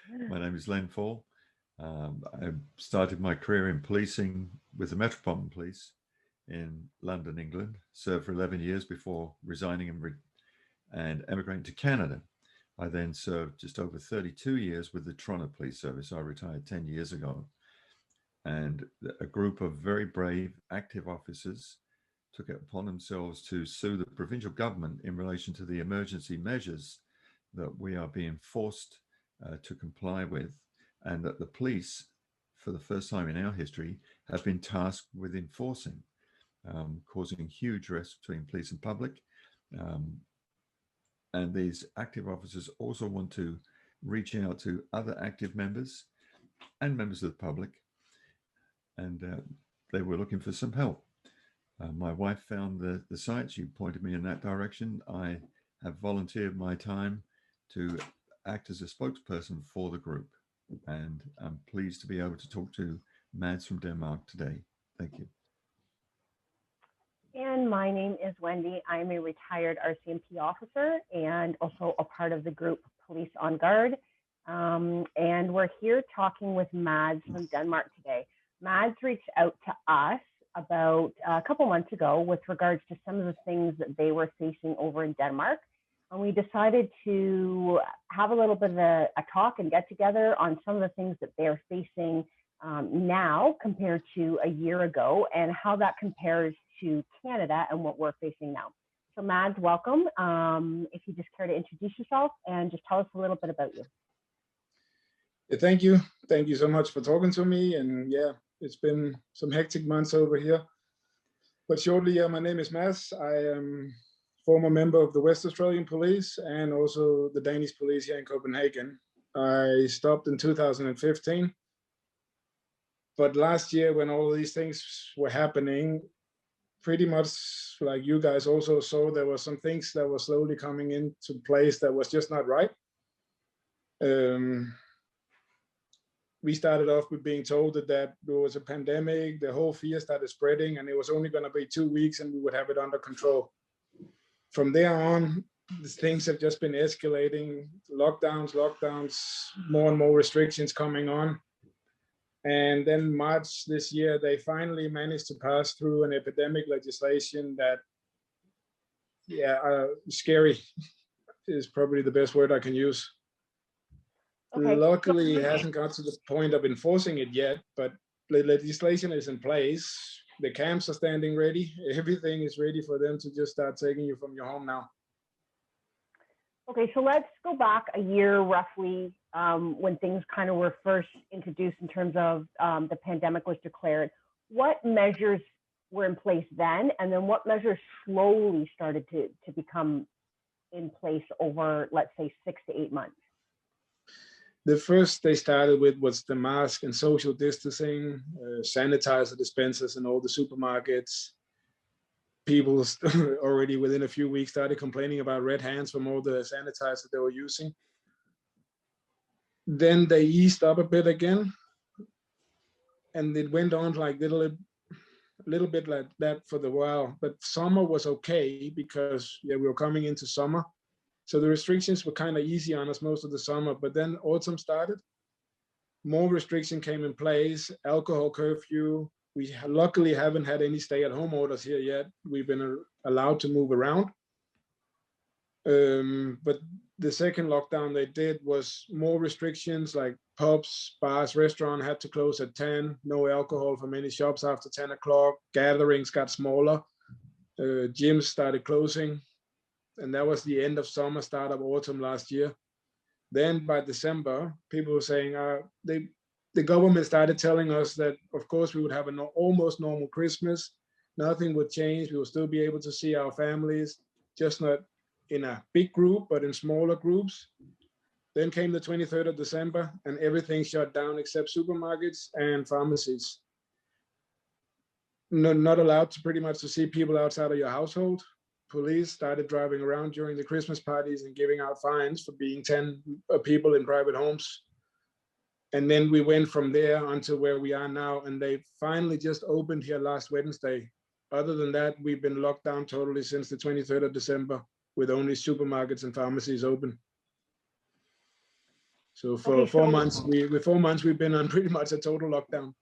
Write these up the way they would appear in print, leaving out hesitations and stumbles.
My name is Len Fall. I started my career in policing with the Metropolitan Police in London, England. Served for 11 years before resigning and emigrating to Canada. I then served just over 32 years with the Toronto Police Service. I retired 10 years ago. And a group of very brave, active officers took it upon themselves to sue the provincial government in relation to the emergency measures that we are being forced to comply with, and that the police, for the first time in our history, have been tasked with enforcing, causing huge risks between police and public. Um, and these active officers also want to reach out to other active members and members of the public, and they were looking for some help. My wife found the site. She pointed me in that direction. I have volunteered my time to act as a spokesperson for the group. And I'm pleased to be able to talk to Mads from Denmark today. Thank you. And my name is Wendy. I'm a retired RCMP officer and also a part of the group Police on Guard. And we're here talking with Mads from Denmark today. Mads reached out to us about a couple months ago with regards to some of the things that they were facing over in Denmark. And we decided to have a little bit of a talk and get together on some of the things that they're facing now compared to a year ago, and how that compares to Canada and what we're facing now. So Mads, welcome. If you just care to introduce yourself and just tell us a little bit about you. Yeah, thank you. Thank you so much for talking to me. And yeah, it's been some hectic months over here. But shortly, yeah, my name is Mads. I am former member of the West Australian Police and also the Danish Police here in Copenhagen. I stopped in 2015. But last year, when all these things were happening, pretty much like you guys also saw, there were some things that were slowly coming into place that was just not right. We started off with being told that there was a pandemic, the whole fear started spreading, and it was only going to be 2 weeks and we would have it under control. From there on, things have just been escalating, lockdowns, more and more restrictions coming on. And then March this year, they finally managed to pass through an epidemic legislation that, scary is probably the best word I can use. Okay. Luckily, it hasn't got to the point of enforcing it yet, but the legislation is in place. The camps are standing ready. Everything is ready for them to just start taking you from your home now. Okay, so let's go back a year roughly when things kind of were first introduced in terms of the pandemic was declared. What measures were in place then, and then what measures slowly started to become in place over, let's say, 6 to 8 months? The first they started with was the mask and social distancing, sanitizer dispensers in all the supermarkets. People already within a few weeks started complaining about red hands from all the sanitizer they were using. Then they eased up a bit again, and it went on like little bit like that for the while. But summer was okay because we were coming into summer, so the restrictions were kind of easy on us most of the summer. But then autumn started, more restriction came in place, alcohol curfew. We luckily haven't had any stay-at-home orders here yet. We've been allowed to move around. But the second lockdown they did was more restrictions, like pubs, bars, restaurants had to close at 10, no alcohol for many shops after 10 o'clock, gatherings got smaller, gyms started closing, and that was the end of summer, start of autumn last year. Then by December, people were saying, the government started telling us that, of course, we would have an almost normal Christmas. Nothing would change. We would still be able to see our families, just not in a big group, but in smaller groups. Then came the 23rd of December, and everything shut down except supermarkets and pharmacies. Not allowed to pretty much to see people outside of your household. Police started driving around during the Christmas parties and giving out fines for being 10 people in private homes. And then we went from there until where we are now, and they finally just opened here last Wednesday. Other than that, we've been locked down totally since the 23rd of December, with only supermarkets and pharmacies open. So for Okay, 4 months, with 4 months, we've been on pretty much a total lockdown.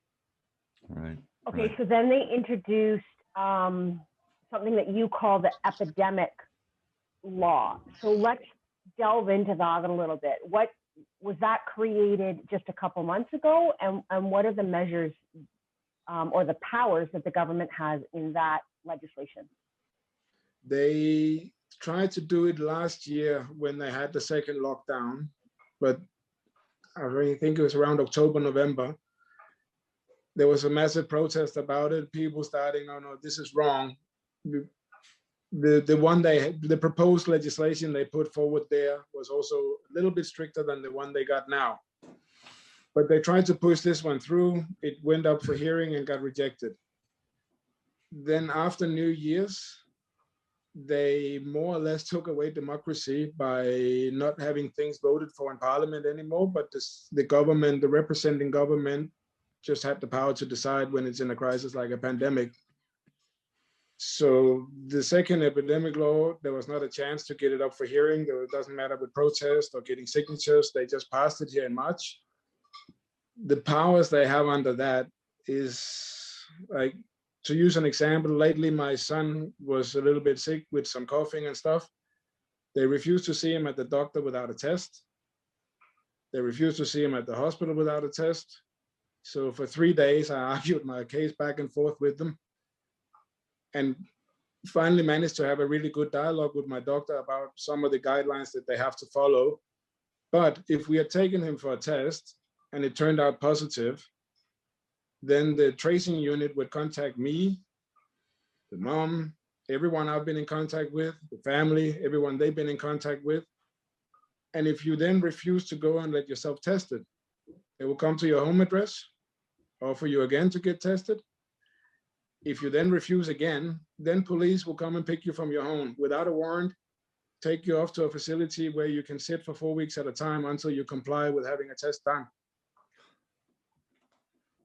Right. Okay, right. so then they introduced something that you call the epidemic law. So let's delve into that a little bit. What was that created just a couple months ago, and what are the measures or the powers that the government has in that legislation? They tried to do it last year when they had the second lockdown, but I really think it was around October, November. There was a massive protest about it. People starting, oh no, this is wrong. The proposed legislation they put forward there was also a little bit stricter than the one they got now. But they tried to push this one through. It went up for hearing and got rejected. Then after New Year's, they more or less took away democracy by not having things voted for in parliament anymore, but the government, the representing government, just had the power to decide when it's in a crisis like a pandemic. So the second epidemic law, there was not a chance to get it up for hearing. It doesn't matter with protest or getting signatures. They just passed it here in March. The powers they have under that is, like, to use an example, lately my son was a little bit sick with some coughing and stuff. They refused to see him at the doctor without a test. They refused to see him at the hospital without a test. So for 3 days, I argued my case back and forth with them, and finally managed to have a really good dialogue with my doctor about some of the guidelines that they have to follow. But if we had taken him for a test and it turned out positive, then the tracing unit would contact me, the mom, everyone I've been in contact with, the family, everyone they've been in contact with. And if you then refuse to go and let yourself test it, they will come to your home address, offer you again to get tested. If you then refuse again, then police will come and pick you from your home without a warrant, take you off to a facility where you can sit for 4 weeks at a time until you comply with having a test done.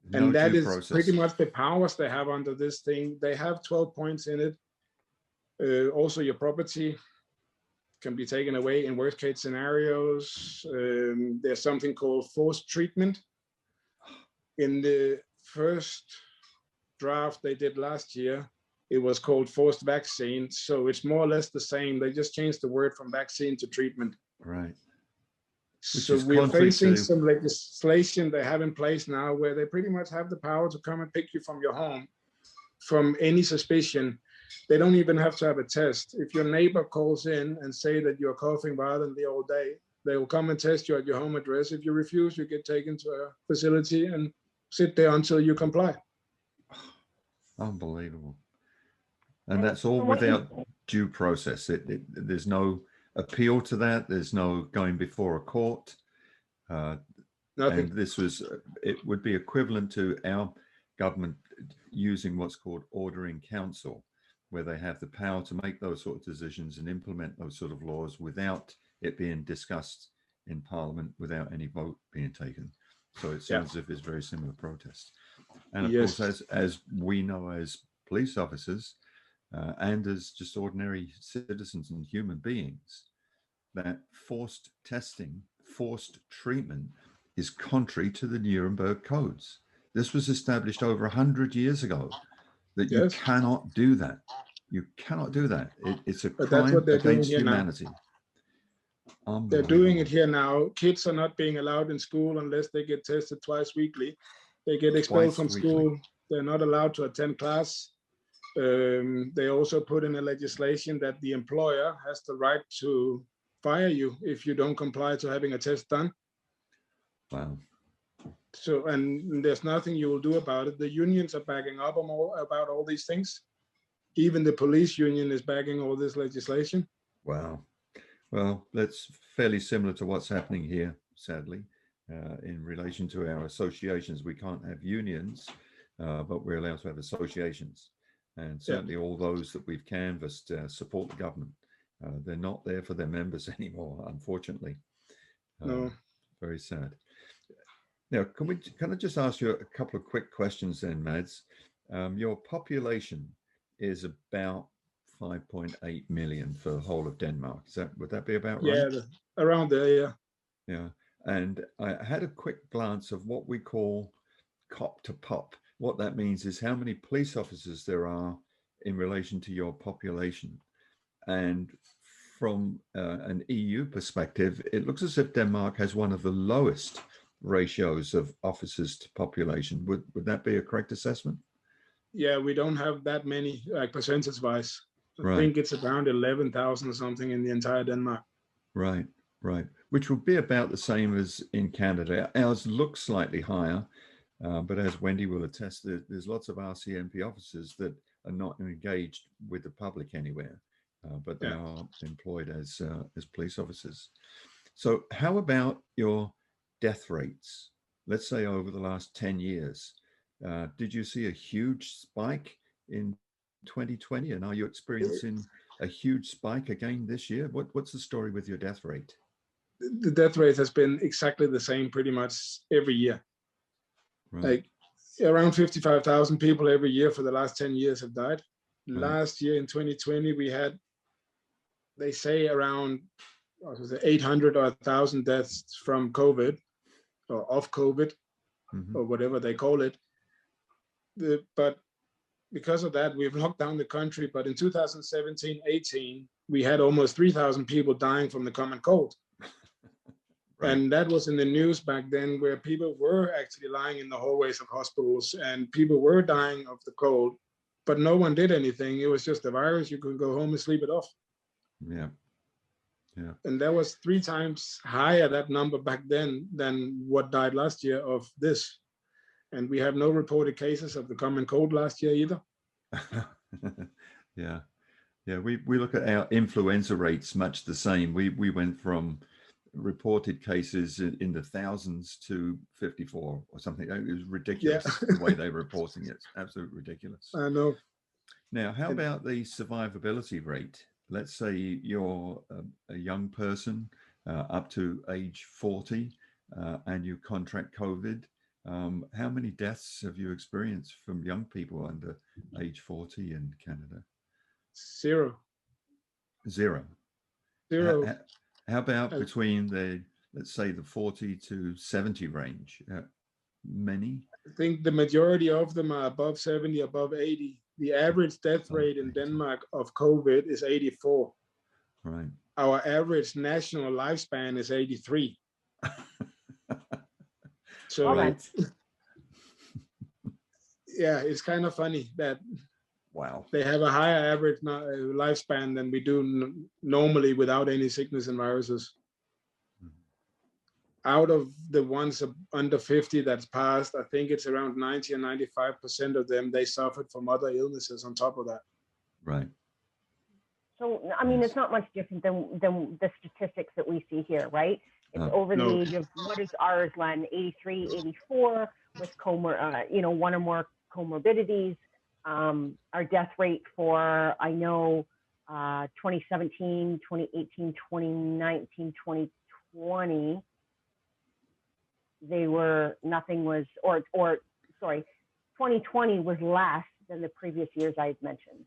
No And that due is process. pretty much the powers they have under this thing. They have 12 points in it. Also, your property can be taken away in worst case scenarios. There's something called forced treatment. In the first draft they did last year, it was called forced vaccine. So it's more or less the same. They just changed the word from vaccine to treatment. Right. Which So is we're contrary facing to some legislation they have in place now where they pretty much have the power to come and pick you from your home from any suspicion. They don't even have to have a test. If your neighbor calls in and say that you're coughing violently all day, they will come and test you at your home address. If you refuse, you get taken to a facility and sit there until you comply. Unbelievable. And that's all without due process. There's no appeal to that. There's no going before a court. Nothing. And this was, it would be equivalent to our government using what's called order in council, where they have the power to make those sort of decisions and implement those sort of laws without it being discussed in Parliament, without any vote being taken. So it sounds as if it's very similar protest. And of Yes. course, as we know as police officers and as just ordinary citizens and human beings, that forced testing, forced treatment is contrary to the Nuremberg codes. This was established over 100 years ago, that you Yes. cannot do that. You cannot do that. It's a But that's crime what they're doing against here now. humanity. They're doing it here now. Kids are not being allowed in school unless they get tested twice weekly. They get expelled from school. They're not allowed to attend class. They also put in a legislation that the employer has the right to fire you if you don't comply to having a test done. Wow. So, and there's nothing you will do about it. The unions are backing up about all these things. Even the police union is backing all this legislation. Wow. Well, that's fairly similar to what's happening here, sadly, in relation to our associations. We can't have unions, but we're allowed to have associations. And certainly all those that we've canvassed support the government. They're not there for their members anymore, unfortunately. No. Very sad. Now, can I just ask you a couple of quick questions then, Mads? Your population is about 5.8 million for the whole of Denmark. Would that be about right? Yeah, around there, yeah. Yeah. And I had a quick glance of what we call cop to pop. What that means is how many police officers there are in relation to your population. And from an EU perspective, it looks as if Denmark has one of the lowest ratios of officers to population. Would that be a correct assessment? Yeah, we don't have that many, like percentage wise. I Right, think it's around 11,000 or something in the entire Denmark. right, right. Which would be about the same as in Canada. Ours looks slightly higher, but as Wendy will attest, there's lots of RCMP officers that are not engaged with the public anywhere, but they Yeah. are employed as police officers. So, how about your death rates? Let's say over the last 10 years, did you see a huge spike in 2020? And are you experiencing a huge spike again this year? What's the story with your death rate? The death rate has been exactly the same pretty much every year. Right, Like around 55,000 people every year for the last 10 years have died. right. Last year in 2020, we had, they say, around 800 or 1,000 deaths from COVID or of COVID Mm-hmm. or whatever they call it. But because of that, we've locked down the country. But in 2017-18, we had almost 3,000 people dying from the common cold. Right. And that was in the news back then, where people were actually lying in the hallways of hospitals and people were dying of the cold, but no one did anything. It was just a virus. You could go home and sleep it off. Yeah. Yeah. And that was 3 times higher, that number back then, than what died last year of this. And we have no reported cases of the common cold last year either. Yeah. Yeah. We look at our influenza rates much the same. We went from reported cases in the thousands to 54 or something. It was ridiculous the way they were reporting it. It's absolutely ridiculous. I know. Now, how about the survivability rate? Let's say you're a young person up to age 40 and you contract COVID. How many deaths have you experienced from young people under age 40 in Canada? Zero. Zero. Zero. How about between the, let's say, the 40 to 70 range? Many? I think the majority of them are above 70, above 80. The average death rate in 80. Denmark of COVID is 84. Right. Our average national lifespan is 83. So Well, Right. yeah, it's kind of funny that Wow. they have a higher average lifespan than we do normally without any sickness and viruses. Out of the ones under 50 that's passed, I think it's around 90 or 95% of them, they suffered from other illnesses on top of that. Right. So, I mean, Yes. it's not much different than the statistics that we see here, right? It's over No. the age of, what is ours, Len? 83, 84 with one or more comorbidities. Our death rate for, I know, 2017, 2018, 2019, 2020, sorry, 2020 was less than the previous years I had mentioned.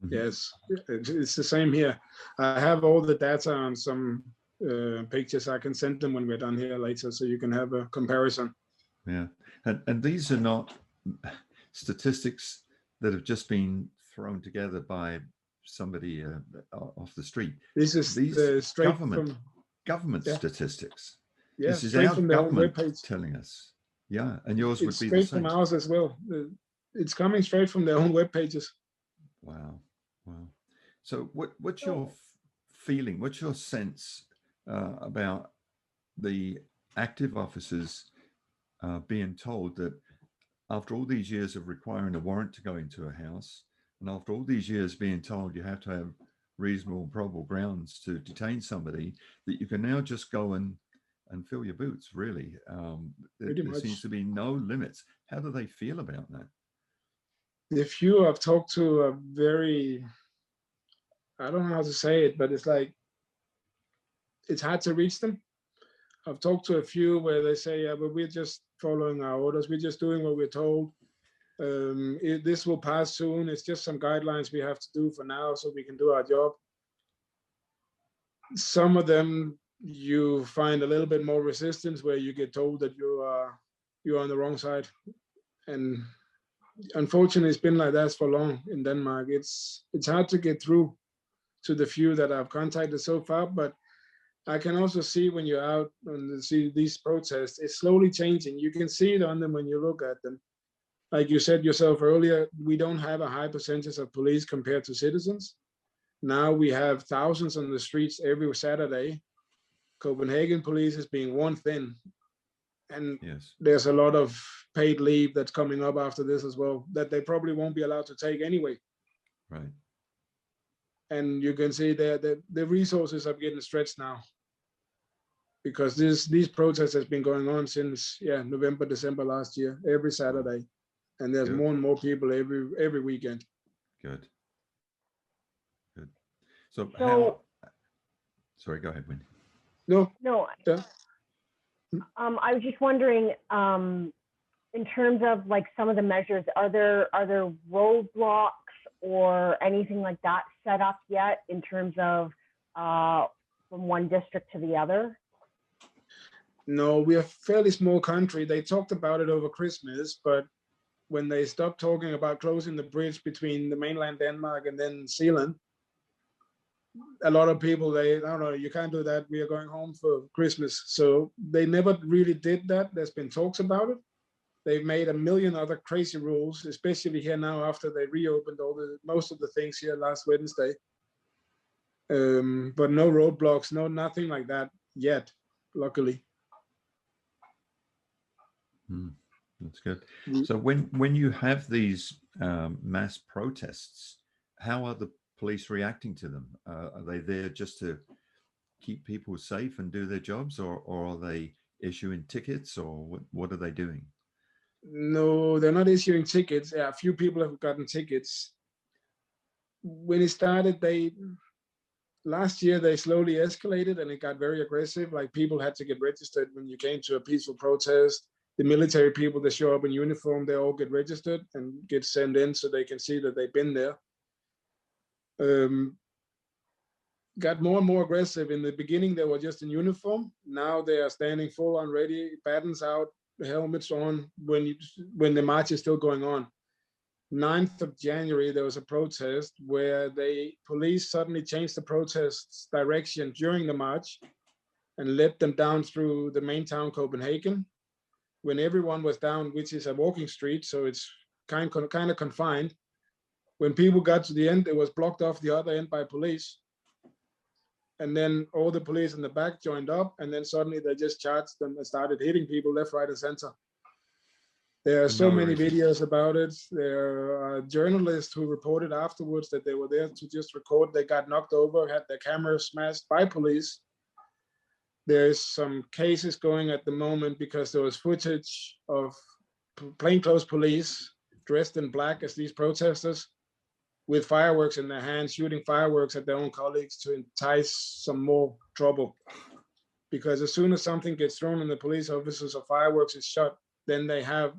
Mm-hmm. Yes, it's the same here. I have all the data on some pictures. I can send them when we're done here later, so you can have a comparison. Yeah, and these are not statistics that have just been thrown together by somebody off the street. This is These straight government yeah. statistics. Yeah, this is straight our from their own government webpage. telling us. Yeah, and yours would It's be the straight same. from ours as well. It's coming straight from their own web pages. Wow, wow. So what's your feeling? What's your sense about the active officers being told that after all these years of requiring a warrant to go into a house, and after all these years being told you have to have reasonable probable grounds to detain somebody, that you can now just go and fill your boots, really? There seems to be no limits. How do they feel about that? The few I've talked to are very, I don't know how to say it, but it's like, it's hard to reach them. I've talked to a few where they say, yeah, but we're just following our orders. We're just doing what we're told. This will pass soon. It's just some guidelines we have to do for now so we can do our job. Some of them you find a little bit more resistance where you get told that you're on the wrong side. And unfortunately, it's been like that for long in Denmark. It's hard to get through to the few that I've contacted so far, but I can also see when you're out and see these protests, it's slowly changing. You can see it on them when you look at them. Like you said yourself earlier, we don't have a high percentage of police compared to citizens. Now we have thousands on the streets every Saturday. Copenhagen police is being worn thin. And Yes. there's a lot of paid leave that's coming up after this as well, that they probably won't be allowed to take anyway. Right. And you can see that the resources are getting stretched now, because these protests has been going on since November, December last year, every Saturday, and there's Good. more and more people every weekend. Good. Good. So So- how? Sorry, go ahead, Wendy. No, No, yeah. I was just wondering, in terms of like some of the measures, are there roadblocks or anything like that set up yet in terms of from one district to the other? No, we're a fairly small country. They talked about it over Christmas, but when they stopped talking about closing the bridge between the mainland Denmark and then Zealand, a lot of people, I don't know, you can't do that. We are going home for Christmas. So they never really did that. There's been talks about it. They've made a million other crazy rules, especially here now after they reopened most of the things here last Wednesday. But no roadblocks, nothing like that yet, luckily. That's good. So when you have these mass protests, how are the police reacting to them? Are they there just to keep people safe and do their jobs, or are they issuing tickets, or what are they doing? No, they're not issuing tickets. Yeah, a few people have gotten tickets. When it started, last year they slowly escalated and it got very aggressive. Like people had to get registered when you came to a peaceful protest. The military people that show up in uniform, they all get registered and get sent in so they can see that they've been there. Got more and more aggressive. In the beginning, they were just in uniform. Now they are standing full on ready, batons out, helmets on when the march is still going on. 9th of January, there was a protest where police suddenly changed the protest's direction during the march and led them down through the main town, Copenhagen. When everyone was down, which is a walking street, so it's kind of confined. When people got to the end, it was blocked off the other end by police. And then all the police in the back joined up, and then suddenly they just charged them and started hitting people left, right, and center. There are so many videos about it. There are journalists who reported afterwards that they were there to just record. They got knocked over, had their cameras smashed by police. There's some cases going at the moment because there was footage of plainclothes police dressed in black as these protesters with fireworks in their hands, shooting fireworks at their own colleagues to entice some more trouble. Because as soon as something gets thrown in the police officers or fireworks is shot, then they have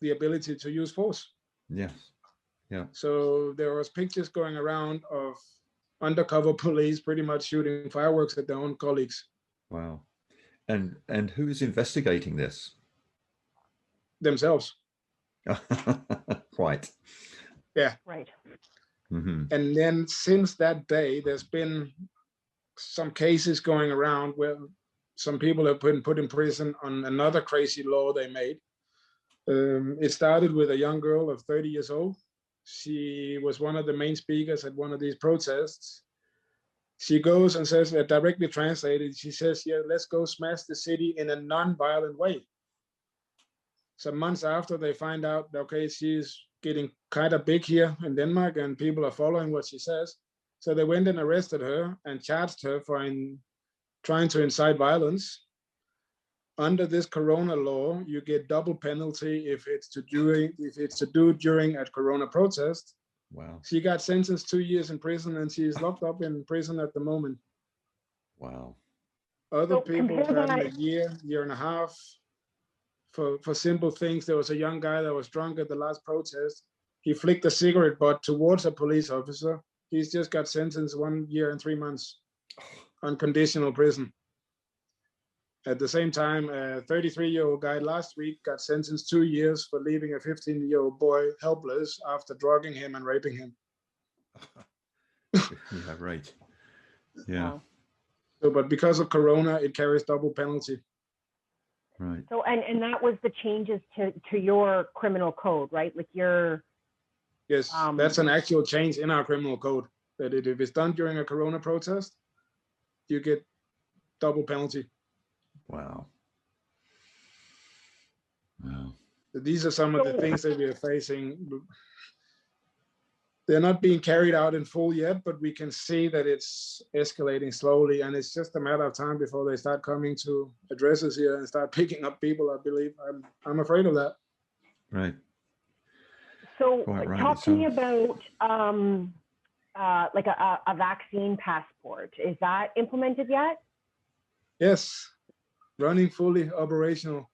the ability to use force. Yes. Yeah. So there was pictures going around of undercover police pretty much shooting fireworks at their own colleagues. Wow. And who's investigating this? Themselves. Quite. Yeah. Right. Mm-hmm. And then since that day, there's been some cases going around where some people have been put in prison on another crazy law they made. It started with a young girl of 30 years old. She was one of the main speakers at one of these protests. She goes and says, directly translated, she says, yeah, let's go smash the city in a non-violent way. Some months after, they find out, okay, she's getting kind of big here in Denmark and people are following what she says. So they went and arrested her and charged her for trying to incite violence. Under this Corona law, you get double penalty if it's to do during a Corona protest. Wow. She got sentenced 2 years in prison and she's locked up in prison at the moment. Wow. Other So people compare got that- a year and a half for simple things. There was a young guy that was drunk at the last protest. He flicked a cigarette butt towards a police officer. He's just got sentenced 1 year and 3 months on conditional prison. At the same time, a 33-year-old guy last week got sentenced 2 years for leaving a 15-year-old boy helpless after drugging him and raping him. Yeah, right. Yeah. Wow. So, but because of Corona, it carries double penalty. Right. So, and that was the changes to your criminal code, right? Like your, Yes, that's an actual change in our criminal code. That if it's done during a Corona protest, you get double penalty. Wow. Wow. These are some of the things that we are facing. They're not being carried out in full yet, but we can see that it's escalating slowly, and it's just a matter of time before they start coming to addresses here and start picking up people. I believe I'm afraid of that. Right. so Quite right. talk to me about like a vaccine passport. Is that implemented yet? Yes, running fully operational.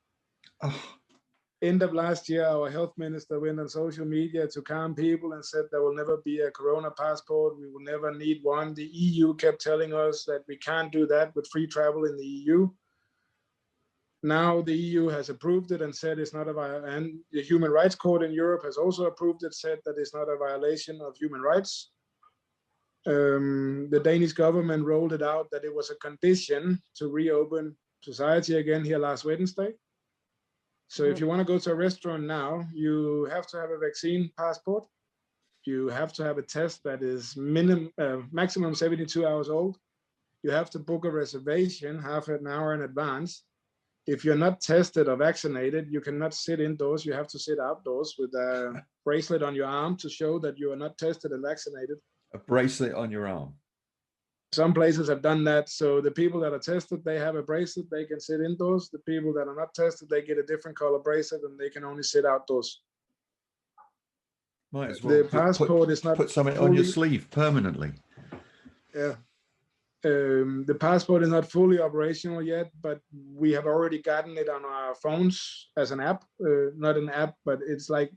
Oh, End of last year, our health minister went on social media to calm people and said there will never be a Corona passport. We will never need one. The EU kept telling us that we can't do that with free travel in the EU. Now the EU has approved it and said it's not and the Human Rights Court in Europe has also approved it, said that it's not a violation of human rights. The Danish government rolled it out that it was a condition to reopen society again here last Wednesday. So if you want to go to a restaurant now, you have to have a vaccine passport. You have to have a test that is maximum 72 hours old. You have to book a reservation half an hour in advance. If you're not tested or vaccinated, you cannot sit indoors. You have to sit outdoors with a bracelet on your arm to show that you are not tested and vaccinated. a bracelet on your arm. Some places have done that. So the people that are tested, they have a bracelet, they can sit indoors. The people that are not tested, they get a different color bracelet and they can only sit outdoors. Might as well The passport is not put something fully, on your sleeve permanently. Yeah. The passport is not fully operational yet, but we have already gotten it on our phones as an app. Not an app, but it's like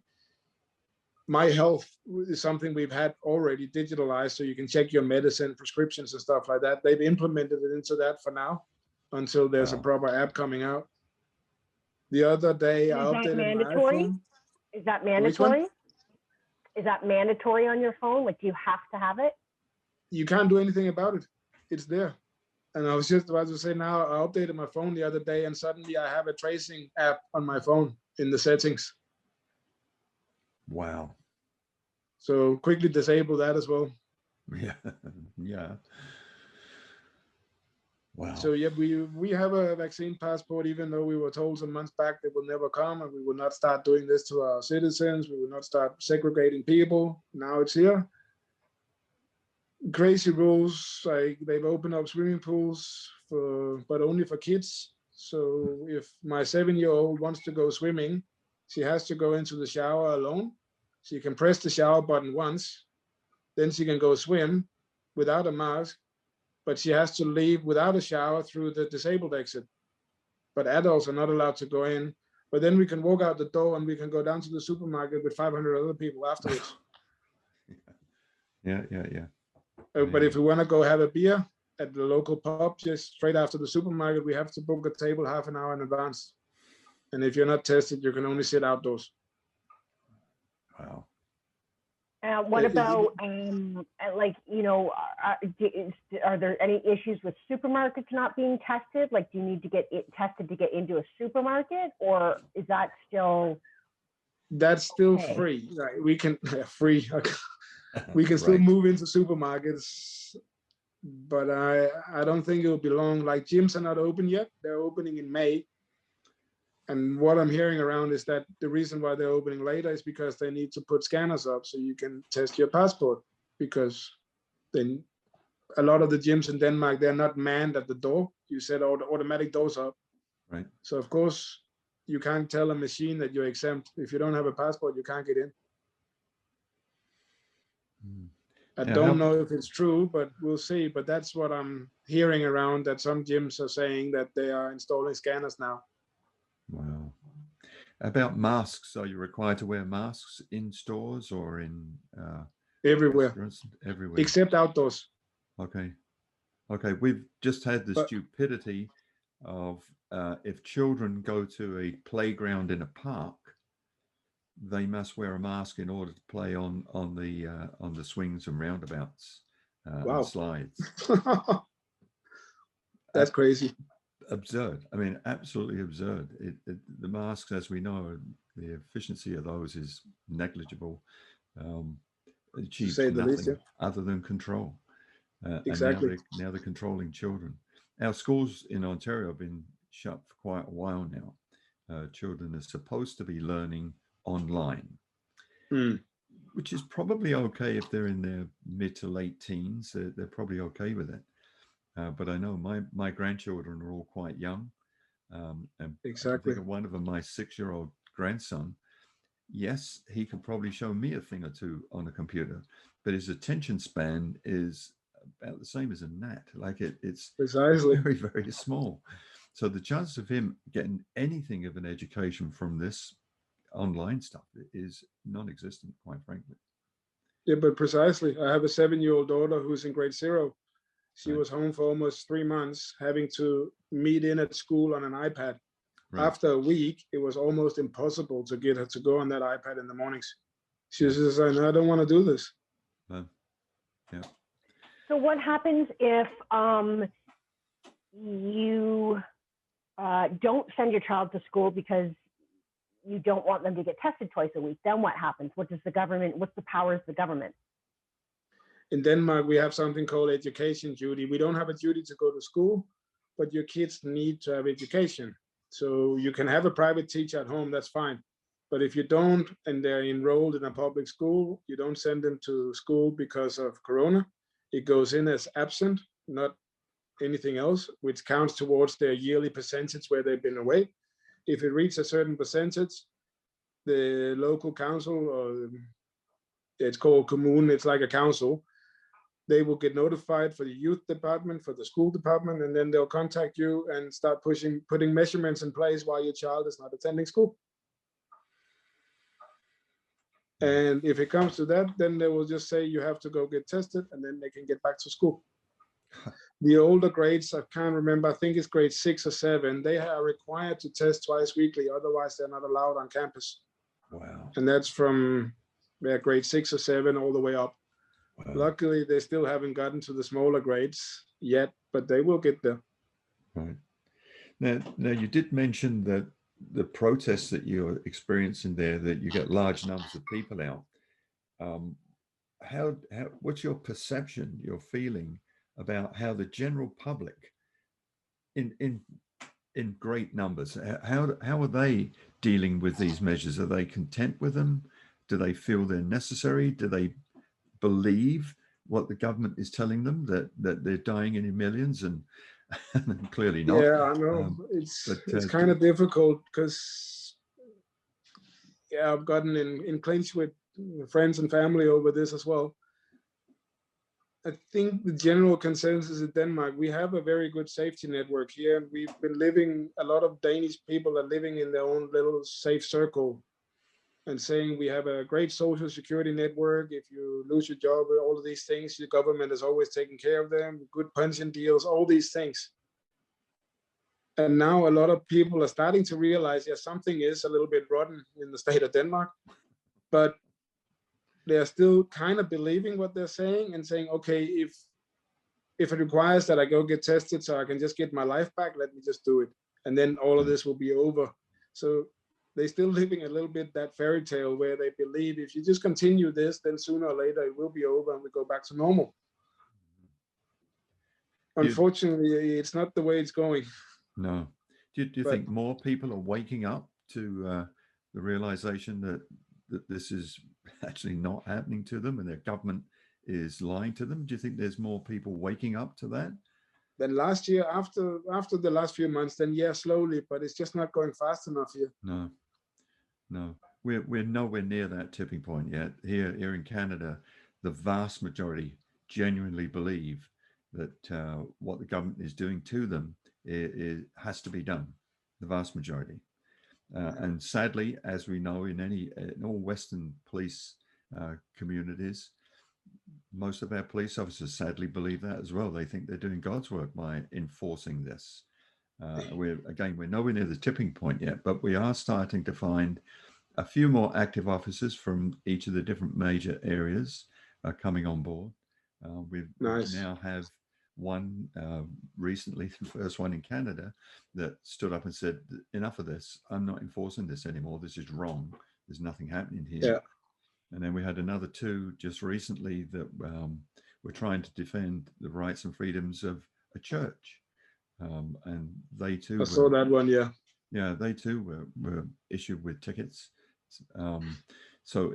My Health is something we've had already digitalized, so you can check your medicine, prescriptions, and stuff like that. They've implemented it into that for now, until there's a proper app coming out. The other day, I updated my iPhone. Is that mandatory? Is that mandatory on your phone? Like, do you have to have it? You can't do anything about it. It's there. And I was just about to say now, I updated my phone the other day, and suddenly I have a tracing app on my phone in the settings. Wow. So quickly disable that as well. Yeah. Yeah. Wow. So yeah, we have a vaccine passport, even though we were told some months back it will never come, and we will not start doing this to our citizens. We will not start segregating people. Now it's here. Crazy rules, like they've opened up swimming pools but only for kids. So if my 7-year-old wants to go swimming, she has to go into the shower alone. She can press the shower button once, then she can go swim without a mask, but she has to leave without a shower through the disabled exit. But adults are not allowed to go in. But then we can walk out the door and we can go down to the supermarket with 500 other people afterwards. Yeah. But if we want to go have a beer at the local pub just straight after the supermarket, we have to book a table half an hour in advance. And if you're not tested, you can only sit outdoors. Wow. What about, like, you know, are there any issues with supermarkets not being tested? Like, do you need to get tested to get into a supermarket, or is that still? That's still free. Right? We can free. We can still move into supermarkets, but I don't think it will be long. Like, gyms are not open yet. They're opening in May. And what I'm hearing around is that the reason why they're opening later is because they need to put scanners up so you can test your passport, because then a lot of the gyms in Denmark, they're not manned at the door. You set all the automatic doors up. Right. So of course you can't tell a machine that you're exempt. If you don't have a passport, you can't get in. I don't know if it's true, but we'll see. But that's what I'm hearing around, that some gyms are saying that they are installing scanners now. Wow. About masks, are you required to wear masks in stores or in everywhere? Everywhere. Except outdoors. Okay. We've just had the stupidity of if children go to a playground in a park, they must wear a mask in order to play on the swings and roundabouts and Wow. slides. That's crazy. Absurd. I mean, absolutely absurd. The masks, as we know, the efficiency of those is negligible. To Achieves say the least, nothing yeah. other than control. And Exactly. now they're controlling children. Our schools in Ontario have been shut for quite a while now. Children are supposed to be learning online, which is probably okay if they're in their mid to late teens. They're probably okay with it. But I know my grandchildren are all quite young. And I can Exactly. think of one of them, my 6-year-old grandson. Yes, he could probably show me a thing or two on a computer, but his attention span is about the same as a gnat. Like it's Precisely. very, very small. So the chances of him getting anything of an education from this online stuff is non-existent, quite frankly. Yeah, but precisely. I have a 7-year-old daughter who's in grade 0. She Right. was home for almost 3 months, having to meet in at school on an iPad. Right. After a week, it was almost impossible to get her to go on that iPad in the mornings. She Yeah. was just like, "No, I don't want to do this." Yeah. So what happens if you don't send your child to school because you don't want them to get tested twice a week? Then what happens? What does the government, what's the powers of the government? In Denmark, we have something called education duty. We don't have a duty to go to school, but your kids need to have education. So you can have a private teacher at home, that's fine. But if you don't, and they're enrolled in a public school, you don't send them to school because of Corona. It goes in as absent, not anything else, which counts towards their yearly percentage where they've been away. If it reaches a certain percentage, the local council, or it's called commune, it's like a council, they will get notified for the youth department, for the school department, and then they'll contact you and start putting measurements in place while your child is not attending school. And if it comes to that, then they will just say you have to go get tested, and then they can get back to school. The older grades, I can't remember, I think it's grade 6 or 7, they are required to test twice weekly, otherwise they're not allowed on campus. Wow. And that's from grade 6 or 7 all the way up. Wow. Luckily, they still haven't gotten to the smaller grades yet, but they will get there. Right. Now you did mention that the protests that you're experiencing there, that you get large numbers of people out. How what's your perception, your feeling about how the general public in great numbers, how are they dealing with these measures? Are they content with them? Do they feel they're necessary? Do they believe what the government is telling them, that they're dying in millions? And clearly not. Yeah, I know. It's but kind of difficult because I've gotten in clinch with friends and family over this as well. I think the general consensus in Denmark, we have a very good safety network here, and we've been living, a lot of Danish people are living in their own little safe circle and saying we have a great social security network. If you lose your job, all of these things, the government is always taking care of them, good pension deals, all these things. And now a lot of people are starting to realize, yeah, something is a little bit rotten in the state of Denmark, but they're still kind of believing what they're saying and saying, okay, if it requires that I go get tested so I can just get my life back, let me just do it. And then all of this will be over. So they're still living a little bit that fairy tale where they believe if you just continue this, then sooner or later it will be over and we go back to normal. Unfortunately, it's not the way it's going. No. Do you think more people are waking up to the realization that this is actually not happening to them and their government is lying to them? Do you think there's more people waking up to that? Then last year, after the last few months, then yeah, slowly, but it's just not going fast enough here. No. We're nowhere near that tipping point yet. Here in Canada, the vast majority genuinely believe that what the government is doing to them it has to be done. The vast majority. And sadly, as we know in all Western police communities, most of our police officers sadly believe that as well. They think they're doing God's work by enforcing this. We're nowhere near the tipping point yet, but we are starting to find a few more active officers from each of the different major areas coming on board. We Nice. now have one recently, the first one in Canada, that stood up and said, enough of this. I'm not enforcing this anymore. This is wrong. There's nothing happening here. Yeah. And then we had another two just recently that were trying to defend the rights and freedoms of a church. And they too I saw that one, yeah. Yeah, they too were issued with tickets. So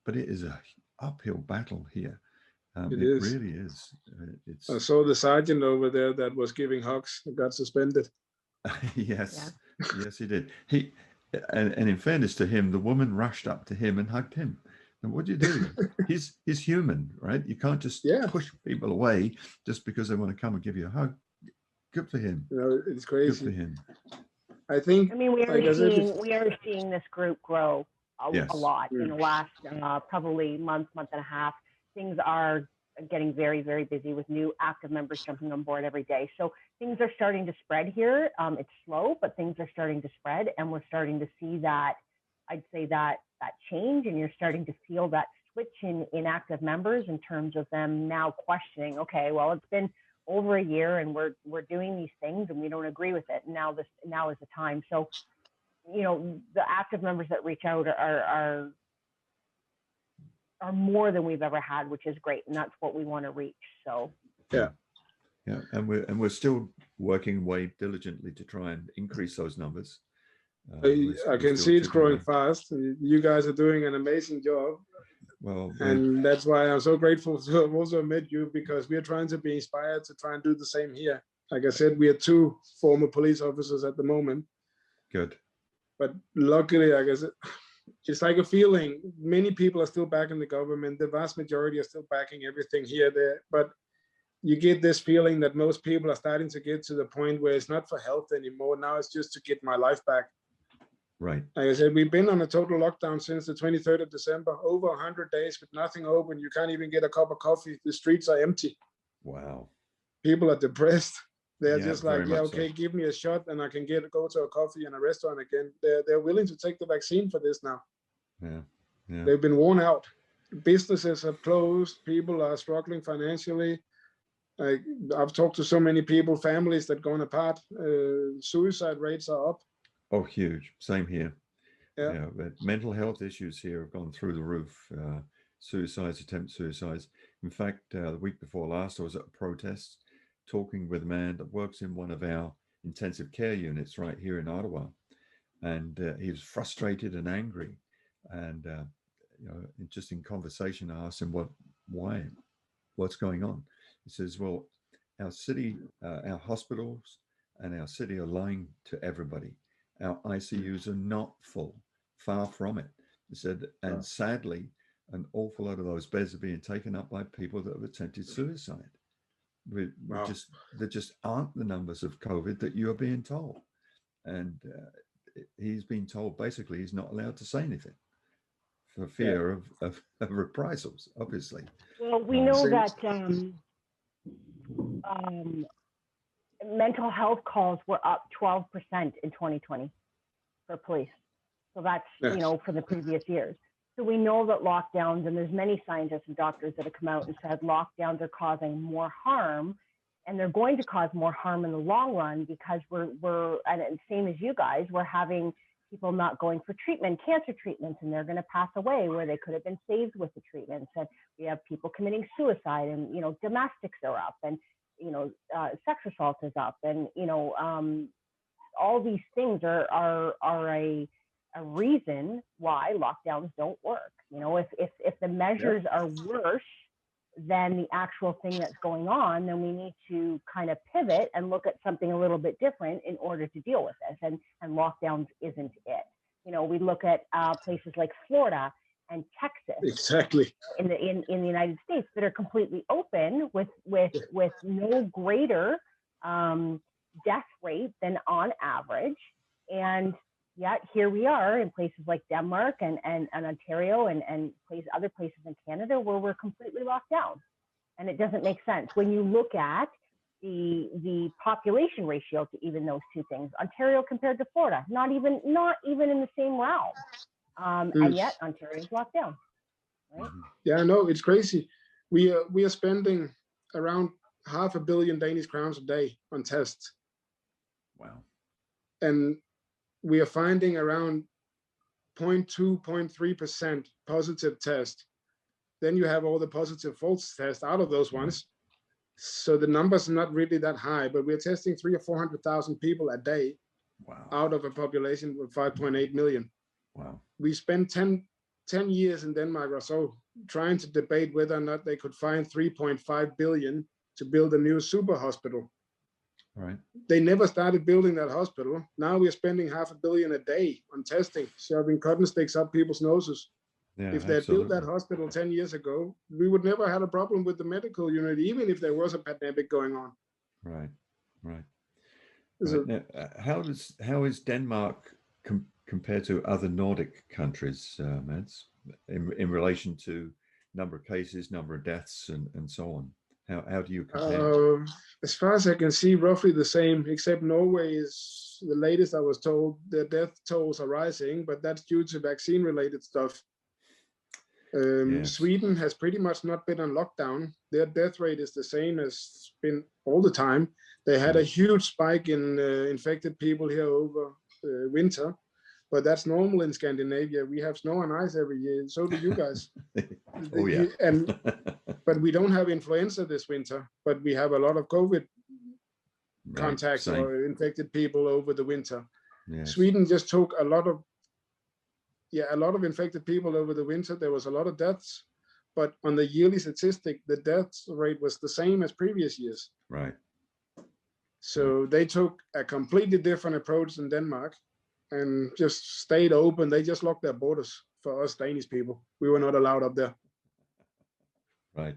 but it is a uphill battle here. It It is. really is. I saw the sergeant over there that was giving hugs and got suspended. Yes, yes, he did. And in fairness to him, the woman rushed up to him and hugged him. And what do you do? he's human, right? You can't just push people away just because they want to come and give you a hug. Good for him. You know, it's crazy. Good for him. I think. I mean, we are seeing this group grow a lot in the last probably month and a half. Things are getting very, very busy with new active members jumping on board every day. So things are starting to spread here. It's slow, but things are starting to spread, and we're starting to see that. I'd say that change, and you're starting to feel that switch in active members in terms of them now questioning. Okay, well, it's been over a year, and we're doing these things, and we don't agree with it. And now is the time. So, you know, the active members that reach out are more than we've ever had, which is great, and that's what we want to reach. So yeah, and we're still working away diligently to try and increase those numbers. I can see it's growing fast. You guys are doing an amazing job. Well, and that's why I'm so grateful to have also met you, because we are trying to be inspired to try and do the same here. Like I said, we are 2 former police officers at the moment. Good. But luckily, I guess it's like a feeling. Many people are still backing the government. The vast majority are still backing everything here, there. But you get this feeling that most people are starting to get to the point where it's not for health anymore. Now it's just to get my life back. Right. Like I said, we've been on a total lockdown since the 23rd of December, over 100 days with nothing open. You can't even get a cup of coffee. The streets are empty. Wow. People are depressed. They're just like, yeah, okay, so. Give me a shot and I can go to a coffee in a restaurant again. They're willing to take the vaccine for this now. Yeah. They've been worn out. Businesses have closed. People are struggling financially. I've talked to so many people, families that gone apart. Suicide rates are up. Oh, huge. Same here. Yeah. But mental health issues here have gone through the roof. Suicides, attempt suicides. In fact, the week before last, I was at a protest talking with a man that works in one of our intensive care units right here in Ottawa. And he was frustrated and angry. And, just in conversation, I asked him, why? What's going on? He says, well, our city, our hospitals and our city are lying to everybody. Our ICUs are not full, far from it. He said, and sadly, an awful lot of those beds are being taken up by people that have attempted suicide. There just aren't the numbers of COVID that you are being told. And he's been told basically he's not allowed to say anything for fear of reprisals, obviously. Well, we know that mental health calls were up 12% in 2020 for police. So that's, for the previous years. So we know that lockdowns, and there's many scientists and doctors that have come out and said lockdowns are causing more harm, and they're going to cause more harm in the long run, because we're and same as you guys, we're having people not going for treatment, cancer treatments, and they're going to pass away where they could have been saved with the treatments. And we have people committing suicide, and, domestics are up, and, sex assault is up, and, all these things are a reason why lockdowns don't work. If the measures are worse than the actual thing that's going on, then we need to kind of pivot and look at something a little bit different in order to deal with this. And lockdowns isn't it. We look at places like Florida and Texas, exactly, in the United States, that are completely open with no greater death rate than on average. And yet here we are in places like Denmark and Ontario and other places in Canada where we're completely locked down. And it doesn't make sense. When you look at, the population ratio to even those two things. Ontario compared to Florida, not even in the same realm. And yet Ontario's locked down. Right? Yeah, no, it's crazy. We are spending around $500 million Danish crowns a day on tests. Wow. And we are finding around 0.2, 0.3% positive test. Then you have all the positive false tests out of those ones. So the numbers are not really that high, but we're testing 300,000 or 400,000 people a day. Wow. Out of a population of 5.8 million. Wow. We spent 10 years in Denmark or so trying to debate whether or not they could find 3.5 billion to build a new super hospital. Right. They never started building that hospital. Now we're spending $500 million a day on testing, shoving cotton sticks up people's noses. Yeah, If they had built absolutely. that hospital 10 years ago, we would never have a problem with the medical unit, even if there was a pandemic going on. Right. Right. So, Right. Now, how is Denmark compared to other Nordic countries, Mads, in relation to number of cases, number of deaths, and so on? How do you compare? as far as I can see, roughly the same, except Norway is the latest I was told. Their death tolls are rising, but that's due to vaccine-related stuff. Yes. Sweden has pretty much not been on lockdown. Their death rate is the same as been all the time. They had a huge spike in infected people here over winter, but that's normal in Scandinavia. We have snow and ice every year. So do you guys. Oh yeah. But we don't have influenza this winter, but we have a lot of COVID contacts or infected people over the winter. Yes. Sweden just took a lot of infected people over the winter. There was a lot of deaths, but on the yearly statistic, the death rate was the same as previous years. Right. So they took a completely different approach than Denmark and just stayed open. They just locked their borders for us Danish people. We were not allowed up there. Right.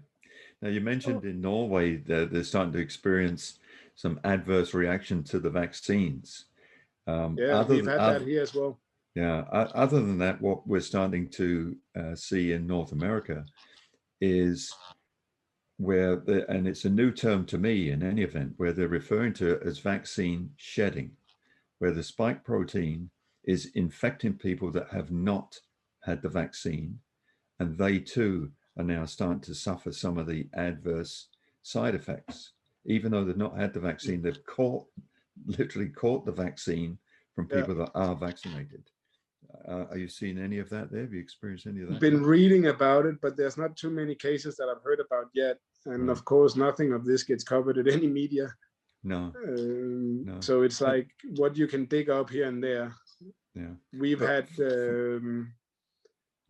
Now you mentioned in Norway that they're starting to experience some adverse reaction to the vaccines. We've had that here as well. Yeah. Other than that, what we're starting to see in North America is where, and it's a new term to me in any event, where they're referring to it as vaccine shedding, where the spike protein is infecting people that have not had the vaccine, and they too are now starting to suffer some of the adverse side effects. Even though they've not had the vaccine, they've literally caught the vaccine from people that are vaccinated. Are you seeing any of that there? Have you experienced any of that? Been reading about it, but there's not too many cases that I've heard about yet. And of course, nothing of this gets covered in any media. No. So it's like what you can dig up here and there. Yeah. We've had the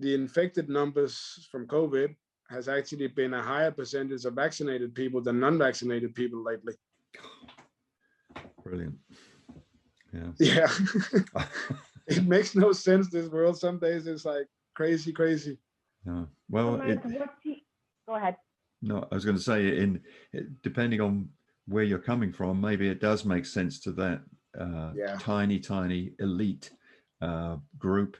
infected numbers from COVID has actually been a higher percentage of vaccinated people than non-vaccinated people lately. Brilliant. Yeah. Yeah. It makes no sense, this world. Some days it's like crazy. No. Well, go ahead. No, I was going to say, depending on where you're coming from, maybe it does make sense to that tiny elite group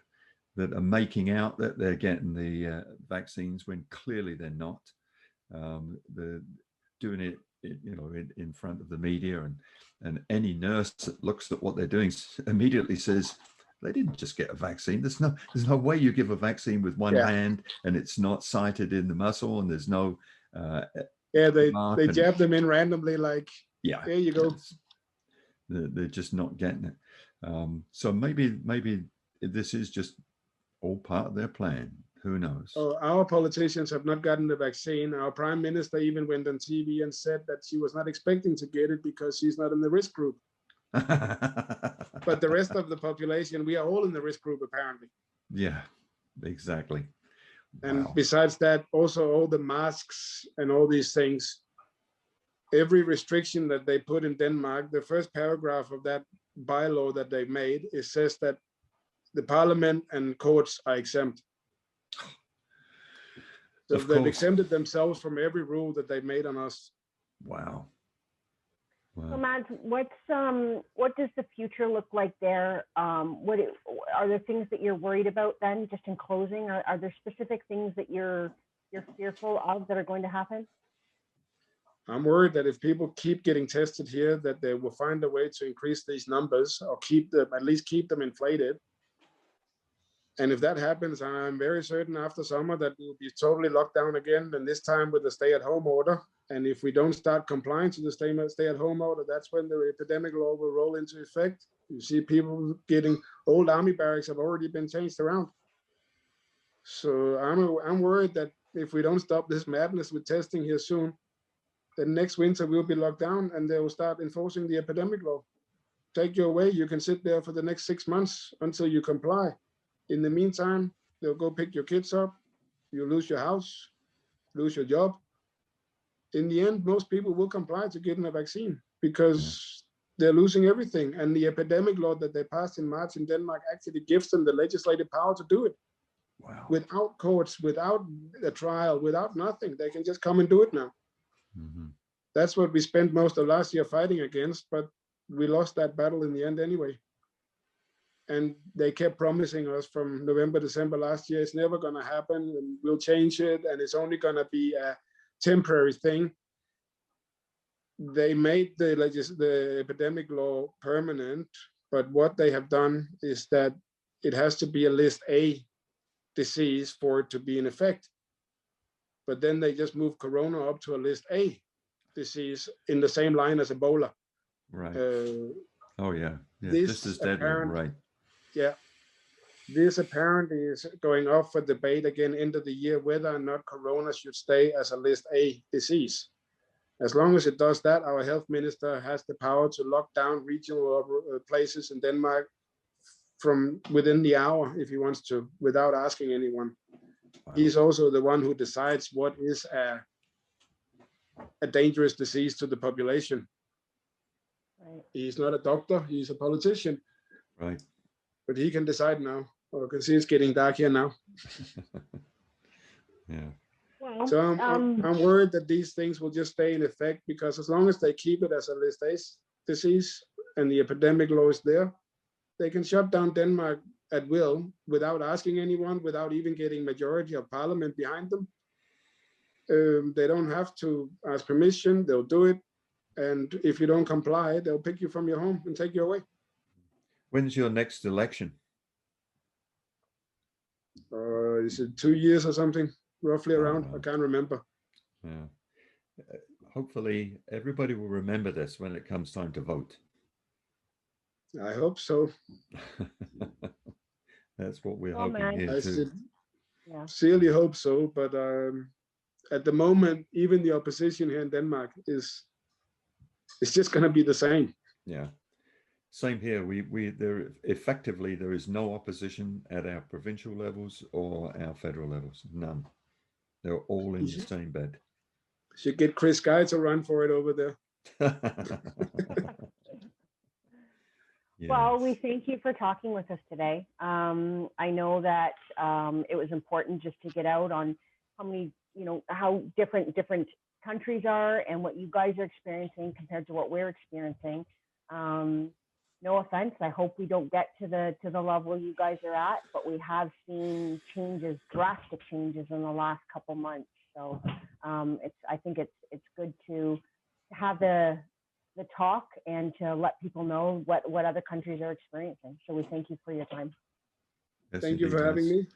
that are making out that they're getting the vaccines when clearly they're not. They're doing it, in front of the media, and any nurse that looks at what they're doing immediately says, they didn't just get a vaccine. There's no way you give a vaccine with one hand and it's not sited in the muscle, and there's no they jab them in randomly, like, there you go. They're just not getting it. So maybe this is just all part of their plan. Who knows? Our politicians have not gotten the vaccine. Our prime minister even went on TV and said that she was not expecting to get it because she's not in the risk group. But the rest of the population, we are all in the risk group, apparently. Yeah, exactly. And besides that, also all the masks and all these things, every restriction that they put in Denmark, the first paragraph of that bylaw that they made, it says that the parliament and courts are exempt. So they've exempted themselves from every rule that they made on us. Wow. So Mads, what does the future look like there? Are there things that you're worried about then, just in closing? Are there specific things that you're fearful of that are going to happen? I'm worried that if people keep getting tested here, that they will find a way to increase these numbers or keep them, at least keep them inflated. And if that happens, I'm very certain after summer that we'll be totally locked down again, and this time with the stay-at-home order. And if we don't start complying to the stay-at-home order, that's when the epidemic law will roll into effect. You see people getting, old army barracks have already been changed around. So I'm worried that if we don't stop this madness with testing here soon, then next winter we'll be locked down and they will start enforcing the epidemic law. Take you away, you can sit there for the next 6 months until you comply. In the meantime, they'll go pick your kids up, you lose your house, lose your job. In the end, most people will comply to getting a vaccine because they're losing everything. And the epidemic law that they passed in March in Denmark actually gives them the legislative power to do it. Wow. Without courts, without a trial, without nothing. They can just come and do it now. Mm-hmm. That's what we spent most of last year fighting against, but we lost that battle in the end anyway. And they kept promising us from November, December last year, it's never going to happen, and we'll change it, and it's only going to be a temporary thing. They made the epidemic law permanent, but what they have done is that it has to be a list A disease for it to be in effect. But then they just moved Corona up to a list A disease in the same line as Ebola. Right. Oh yeah. Yeah. This Just as deadly. Right. Yeah. This apparently is going up for debate again end of the year whether or not Corona should stay as a list A disease. As long as it does that, our health minister has the power to lock down regional places in Denmark from within the hour if he wants to, without asking anyone. Wow. He's also the one who decides what is a dangerous disease to the population. Right. He's not a doctor, he's a politician. Right. But he can decide now, or because it's getting dark here now. Yeah. Well, so I'm worried that these things will just stay in effect, because as long as they keep it as a list A disease and the epidemic law is there, they can shut down Denmark at will without asking anyone, without even getting majority of parliament behind them. They don't have to ask permission, they'll do it. And if you don't comply, they'll pick you from your home and take you away. When's your next election? Is it 2 years or something? Roughly around, I can't remember. Yeah. Hopefully everybody will remember this when it comes time to vote. I hope so. That's what we're hoping here too. I sincerely hope so, but at the moment, even the opposition here in Denmark it's just going to be the same. Yeah, same here. There is no opposition at our provincial levels or our federal levels. None. They're all in the same bed. Should get Chris Guy to run for it over there. Yes. Well, we thank you for talking with us today. I know that it was important just to get out on how many, how different countries are and what you guys are experiencing compared to what we're experiencing. No offense, I hope we don't get to the level you guys are at, but we have seen drastic changes in the last couple months. So I think it's good to have the talk and to let people know what other countries are experiencing. So we thank you for your time. Yes, thank you for having me.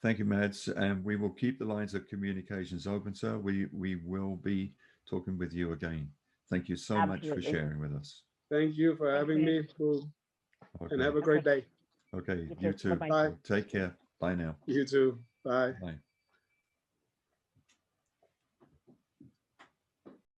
Thank you, Mads. And we will keep the lines of communications open, sir. We will be talking with you again. Thank you so much for sharing with us. Thank you for having me. And have a great day. Okay, you too. Bye. Take care. Bye now. You too. Bye. Bye.